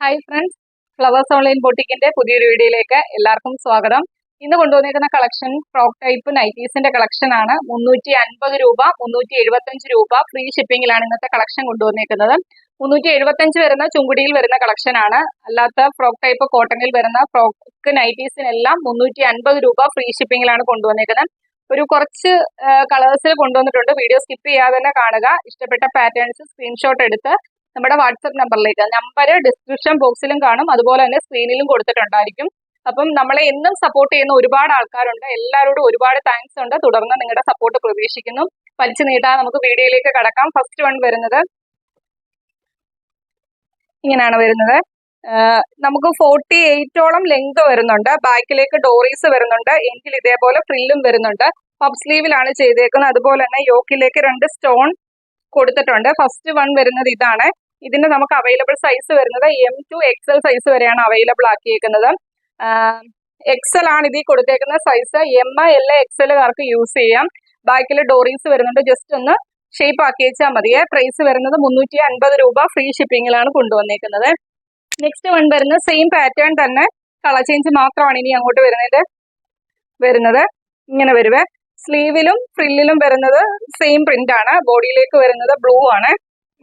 Hi friends, flowers online ബൊട്ടിക്കിന്റെ പുതിയൊരു വീഡിയോയിലേക്ക് എല്ലാവർക്കും സ്വാഗതം. ഇന്ന് കൊണ്ടുവന്നിരിക്കുന്ന കളക്ഷൻ ഫ്രോക്ക് ടൈപ്പ് നൈറ്റീസിന്റെ കളക്ഷൻ ആണ്. 350 രൂപ, 375 രൂപ ഫ്രീ ഷിപ്പിംഗിലാണ് ഇന്നത്തെ കളക്ഷൻ കൊണ്ടുവന്നിരിക്കുന്നത്. 375 വരുന്ന ചുങ്കുടിയിൽ വരുന്ന കളക്ഷൻ ആണ്. അല്ലാത്ത ഫ്രോക്ക് ടൈപ്പ് കോട്ടണിൽ വരുന്ന ഫ്രോക്ക് നൈറ്റീസിനെല്ലാം 350 രൂപ ഫ്രീ ഷിപ്പിംഗിലാണ് കൊണ്ടുവന്നിരിക്കുന്നത്. ഒരു കുറച്ച് കളേഴ്സിൽ കൊണ്ടുവന്നിട്ടുണ്ട്. വീഡിയോ സ്കിപ്പ് ചെയ്യാതെ തന്നെ കാണുക. ഇഷ്ടപ്പെട്ട പാറ്റേൺസ് സ്ക്രീൻഷോട്ട് എടുത്ത് നമ്മുടെ വാട്സപ്പ് നമ്പറിലേക്ക്, നമ്പർ ഡിസ്ക്രിപ്ഷൻ ബോക്സിലും കാണും, അതുപോലെ തന്നെ സ്ക്രീനിലും കൊടുത്തിട്ടുണ്ടായിരിക്കും. അപ്പം നമ്മളെ എന്നും സപ്പോർട്ട് ചെയ്യുന്ന ഒരുപാട് ആൾക്കാരുണ്ട്. എല്ലാവരോടും ഒരുപാട് താങ്ക്സ് ഉണ്ട്. തുടർന്ന് നിങ്ങളുടെ സപ്പോർട്ട് പ്രതീക്ഷിക്കുന്നു. വലിച്ചു നീട്ടാതെ നമുക്ക് വീഡിയോയിലേക്ക് കടക്കാം. ഫസ്റ്റ് വൺ വരുന്നത് ഇങ്ങനെയാണ് വരുന്നത്. നമുക്ക് 48ഓളം ലെങ്ത് വരുന്നുണ്ട്. ബാക്കിലേക്ക് ഡോറീസ് വരുന്നുണ്ട്. എങ്കിൽ ഇതേപോലെ ഫ്രില്ലും വരുന്നുണ്ട്. പഫ് സ്ലീവിലാണ് ചെയ്തേക്കുന്നത്. അതുപോലെ തന്നെ യോക്കിലേക്ക് 2 സ്റ്റോൺ കൊടുത്തിട്ടുണ്ട്. ഫസ്റ്റ് വൺ വരുന്നത് ഇതാണ്. ഇതിന് നമുക്ക് അവൈലബിൾ സൈസ് വരുന്നത് M to XL സൈസ് വരെയാണ് അവൈലബിൾ ആക്കിയേക്കുന്നത്. XL ആണ് ഇതിൽ കൊടുത്തേക്കുന്ന സൈസ്. M, L, XL കാർക്ക് യൂസ് ചെയ്യാം. ബാക്കിൽ ഡോറീസ് വരുന്നുണ്ട്. ജസ്റ്റ് ഒന്ന് ഷേപ്പ് ആക്കി വെച്ചാൽ മതിയെ. പ്രൈസ് വരുന്നത് 350 രൂപ ഫ്രീ ഷിപ്പിംഗിലാണ് കൊണ്ടുവന്നേക്കുന്നത്. നെക്സ്റ്റ് വൺ വരുന്നത് സെയിം പാറ്റേൺ തന്നെ, കളർ ചേഞ്ച് മാത്രമാണ് ഇനി അങ്ങോട്ട് വരുന്നത്. ഇങ്ങനെ വരുവേ. സ്ലീവിലും ഫ്രില്ലിലും വരുന്നത് സെയിം പ്രിന്റ് ആണ്. ബോഡിയിലേക്ക് വരുന്നത് ബ്ലൂ ആണ്.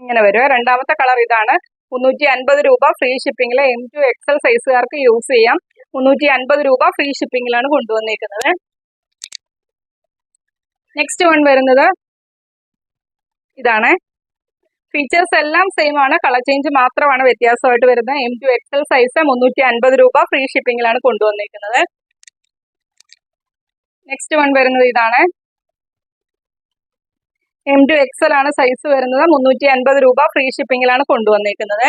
ഇങ്ങനെ വരുവേ. രണ്ടാമത്തെ കളർ ഇതാണ്. 350 രൂപ ഫ്രീ ഷിപ്പിംഗിൽ M to XL സൈസുകാർക്ക് യൂസ് ചെയ്യാം. 350 രൂപ ഫ്രീ ഷിപ്പിംഗിലാണ് കൊണ്ടുവന്നേക്കുന്നത്. നെക്സ്റ്റ് വൺ വരുന്നത് ഇതാണ്. ഫീച്ചേഴ്സ് എല്ലാം സെയിം ആണ്. കളർ ചേഞ്ച് മാത്രമാണ് വ്യത്യാസമായിട്ട് വരുന്നത്. M to XL സൈസ് 350 രൂപ ഫ്രീ ഷിപ്പിംഗിലാണ് കൊണ്ടുവന്നേക്കുന്നത്. നെക്സ്റ്റ് വൺ വരുന്നത് ഇതാണ്. M to XL ആണ് സൈസ് വരുന്നത്. 350 രൂപ ഫ്രീ ഷിപ്പിംഗിലാണ് കൊണ്ടുവന്നേക്കുന്നത്.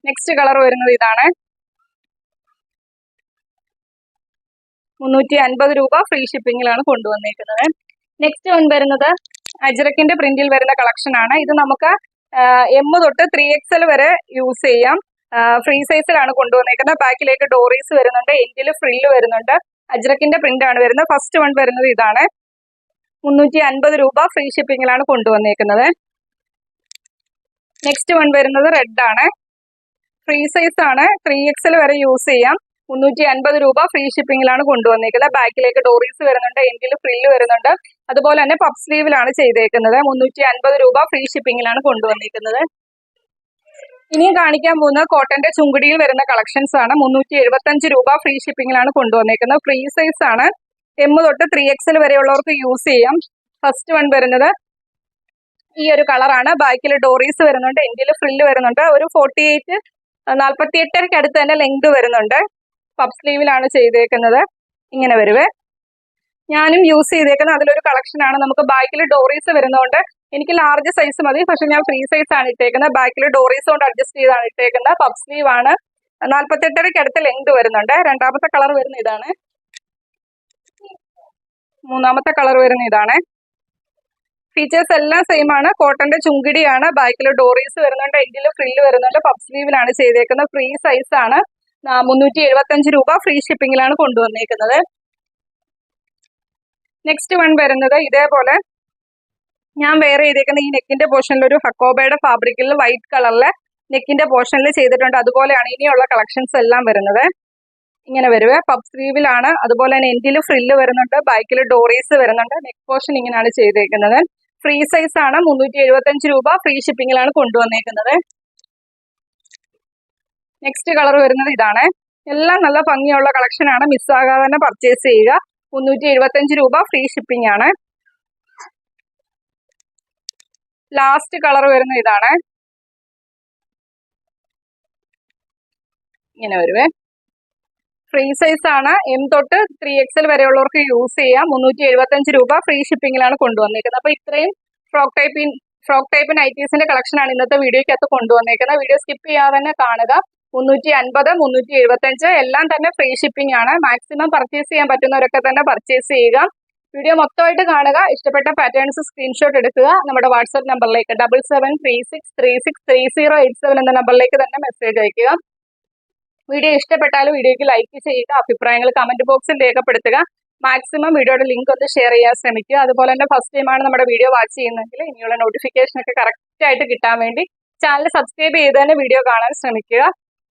നെക്സ്റ്റ് കളർ വരുന്നത് ഇതാണ്. 350 രൂപ ഫ്രീ ഷിപ്പിംഗിലാണ് കൊണ്ടുവന്നേക്കുന്നത്. നെക്സ്റ്റ് വൺ വരുന്നത് അജ്രക്കിന്റെ പ്രിന്റിൽ വരുന്ന കളക്ഷൻ ആണ്. ഇത് നമുക്ക് M തൊട്ട് 3XL വരെ യൂസ് ചെയ്യാം. ഫ്രീ സൈസിലാണ് കൊണ്ടുവന്നേക്കുന്നത്. ബാക്കിലേക്ക് ഡോറീസ് വരുന്നുണ്ട്. എൻഡിൽ ഫ്രില്ല് വരുന്നുണ്ട്. അജ്രക്കിന്റെ പ്രിന്റ് ആണ് വരുന്നത്. ഫസ്റ്റ് വൺ വരുന്നത് ഇതാണ്. 350 രൂപ ഫ്രീ ഷിപ്പിംഗിലാണ് കൊണ്ടുവന്നേക്കുന്നത്. നെക്സ്റ്റ് വൺ വരുന്നത് റെഡ് ആണ്. ഫ്രീ സൈസ് ആണ്. 3XL വരെ യൂസ് ചെയ്യാം. 350 രൂപ ഫ്രീ ഷിപ്പിംഗിലാണ് കൊണ്ടുവന്നേക്കുന്നത്. ബാക്കിലേക്ക് ഡോറീസ് വരുന്നുണ്ട്. എൻഡിൽ ഫ്രില്ല് വരുന്നുണ്ട്. അതുപോലെ തന്നെ പഫ് സ്ലീവിലാണ് ചെയ്തേക്കുന്നത്. 350 രൂപ ഫ്രീ ഷിപ്പിംഗിലാണ് കൊണ്ടുവന്നേക്കുന്നത്. ഇനിയും കാണിക്കാൻ പോകുന്നത് കോട്ടന്റെ ചുങ്കുടിയിൽ വരുന്ന കളക്ഷൻസ് ആണ്. 375 രൂപ ഫ്രീ ഷിപ്പിംഗിലാണ് കൊണ്ടുവന്നേക്കുന്നത്. ഫ്രീ സൈസ് ആണ്. M തൊട്ട് 3XL വരെയുള്ളവർക്ക് യൂസ് ചെയ്യാം. ഫസ്റ്റ് വൺ വരുന്നത് ഈ ഒരു കളറാണ്. ബാക്കിൽ ഡോറീസ് വരുന്നുണ്ട്. എൻഡിൽ ഫ്രില്ല് വരുന്നുണ്ട്. ഒരു 48 അടുത്ത് തന്നെ ലെങ്ത് വരുന്നുണ്ട്. പഫ് സ്ലീവിലാണ് ചെയ്തേക്കുന്നത്. ഇങ്ങനെ വരുവേ. ഞാനും യൂസ് ചെയ്തേക്കുന്നത് അതിലൊരു കളക്ഷൻ ആണ്. നമുക്ക് ബാക്കിൽ ഡോറീസ് വരുന്നതുകൊണ്ട് എനിക്ക് ലാർജ് സൈസ് മതി. പക്ഷെ ഞാൻ ഫ്രീ സൈസ് ആണ് ഇട്ടേക്കുന്നത്. ബാക്കിൽ ഡോറീസ് കൊണ്ട് അഡ്ജസ്റ്റ് ചെയ്താണ് ഇട്ടേക്കുന്നത്. പഫ് സ്ലീവ് ആണ്. 48 അടുത്ത് ലെങ്ത് വരുന്നുണ്ട്. രണ്ടാമത്തെ കളർ വരുന്ന ഇതാണ്. മൂന്നാമത്തെ കളർ വരുന്ന ഇതാണ്. ഫീച്ചേഴ്സ് എല്ലാം സെയിം ആണ്. കോട്ടന്റെ ചുങ്കിടിയാണ്. ബാക്കിൽ ഡോറീസ് വരുന്നുണ്ട്. എൻഡിൽ ഫ്രില്ല് വരുന്നുണ്ട്. പഫ് സ്ലീവിലാണ് ചെയ്തേക്കുന്നത്. ഫ്രീ സൈസ് ആണ്. 375 രൂപ ഫ്രീ ഷിപ്പിംഗിലാണ് കൊണ്ടുവന്നേക്കുന്നത്. നെക്സ്റ്റ് വൺ വരുന്നത് ഇതേപോലെ ഞാൻ വേറെ ചെയ്തേക്കുന്ന ഈ നെക്കിന്റെ പോർഷനിൽ ഒരു ഹക്കോബയുടെ ഫാബ്രിക്കിൽ വൈറ്റ് കളറിലെ നെക്കിന്റെ പോർഷനിൽ ചെയ്തിട്ടുണ്ട്. അതുപോലെയാണ് ഇനിയുള്ള കളക്ഷൻസ് എല്ലാം വരുന്നത്. ഇങ്ങനെ വരുവേ. പഫ് സ്ലീവിലാണ്. അതുപോലെ തന്നെ എൻഡിൽ ഫ്രില്ല് വരുന്നുണ്ട്. ബാക്കിൽ ഡോറീസ് വരുന്നുണ്ട്. നെക്ക് പോർഷൻ ഇങ്ങനെയാണ് ചെയ്തേക്കുന്നത്. ഫ്രീ സൈസ് ആണ്. 375 രൂപ ഫ്രീ ഷിപ്പിംഗിലാണ് കൊണ്ടുവന്നേക്കുന്നത്. നെക്സ്റ്റ് കളർ വരുന്നത് ഇതാണ്. എല്ലാം നല്ല ഭംഗിയുള്ള കളക്ഷൻ ആണ്. മിസ്സാകാതെ തന്നെ പർച്ചേസ് ചെയ്യുക. 375 രൂപ ഫ്രീ ഷിപ്പിംഗ് ആണ്. ലാസ്റ്റ് കളർ വരുന്ന ഇതാണ്. ഇങ്ങനെ വരുവേ. ഫ്രീ സൈസ് ആണ്. M തൊട്ട് 3XL വരെയുള്ളവർക്ക് യൂസ് ചെയ്യാം. 375 രൂപ ഫ്രീ ഷിപ്പിംഗിലാണ് കൊണ്ടുവന്നേക്കുന്നത്. അപ്പൊ ഇത്രയും ഫ്രോക്ക് ടൈപ്പ് നൈറ്റീസിന്റെ കളക്ഷൻ ആണ് ഇന്നത്തെ വീഡിയോക്കകത്ത് കൊണ്ടുവന്നേക്കുന്നത്. വീഡിയോ സ്കിപ്പ് ചെയ്യാതെ തന്നെ കാണുക. 350, 375 എല്ലാം തന്നെ ഫ്രീ ഷിപ്പിംഗ് ആണ്. മാക്സിമം പർച്ചേസ് ചെയ്യാൻ പറ്റുന്നവരൊക്കെ തന്നെ പർച്ചേസ് ചെയ്യുക. വീഡിയോ മൊത്തമായിട്ട് കാണുക. ഇഷ്ടപ്പെട്ട പാറ്റേൺസ് സ്ക്രീൻഷോട്ട് എടുക്കുക. നമ്മുടെ വാട്സ്ആപ്പ് നമ്പറിലേക്ക് 7736363087 എന്ന നമ്പറിലേക്ക് തന്നെ മെസ്സേജ് അയക്കുക. വീഡിയോ ഇഷ്ടപ്പെട്ടാലും വീഡിയോക്ക് ലൈക്ക് ചെയ്യുക. അഭിപ്രായങ്ങൾ കമന്റ് ബോക്സിൽ രേഖപ്പെടുത്തുക. മാക്സിമം വീഡിയോയുടെ ലിങ്ക് ഒന്ന് ഷെയർ ചെയ്യാൻ ശ്രമിക്കുക. അതുപോലെ തന്നെ ഫസ്റ്റ് ടൈമാണ് നമ്മുടെ വീഡിയോ വാച്ച് ചെയ്യുന്നതെങ്കിൽ ഇനിയുള്ള നോട്ടിഫിക്കേഷൻ ഒക്കെ കറക്റ്റ് ആയിട്ട് കിട്ടാൻ വേണ്ടി ചാനൽ സബ്സ്ക്രൈബ് ചെയ്ത് തന്നെ വീഡിയോ കാണാൻ ശ്രമിക്കുക.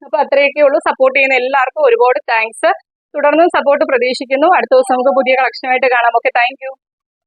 അപ്പൊ അത്രയൊക്കെ ഉള്ളൂ. സപ്പോർട്ട് ചെയ്യുന്ന എല്ലാവർക്കും ഒരുപാട് താങ്ക്സ്. തുടർന്നും സപ്പോർട്ട് പ്രതീക്ഷിക്കുന്നു. അടുത്ത ദിവസം നമുക്ക് പുതിയ കളക്ഷനുമായിട്ട് കാണാം. Okay, thank you.